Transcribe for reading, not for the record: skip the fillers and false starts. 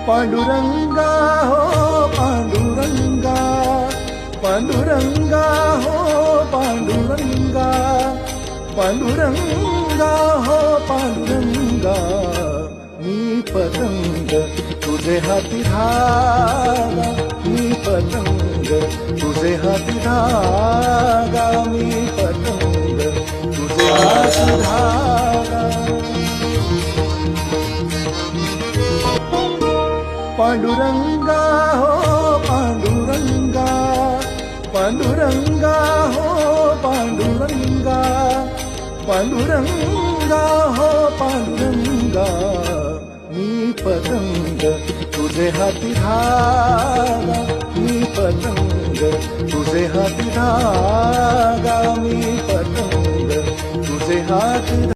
पांडुरंगा हो पांडुरंगा, पांडुरंगा हो पांडुरंगा, पांडुरंगा हो पांडुरंगा। मी पतंग तुझे हाती धागा, मी पतंग तुझे हाती धागा, मी पतंग तुझे हाती धागा। पांडुरंगा हो पांडुरंगा, पांडुरंगा हो पांडुरंगा, पांडुरंगा हो पांडुरंगा। मी पतंग तुझे हाती धागा, मी पतंग तुझे हाती धागा, मी पतंग तुझे हाती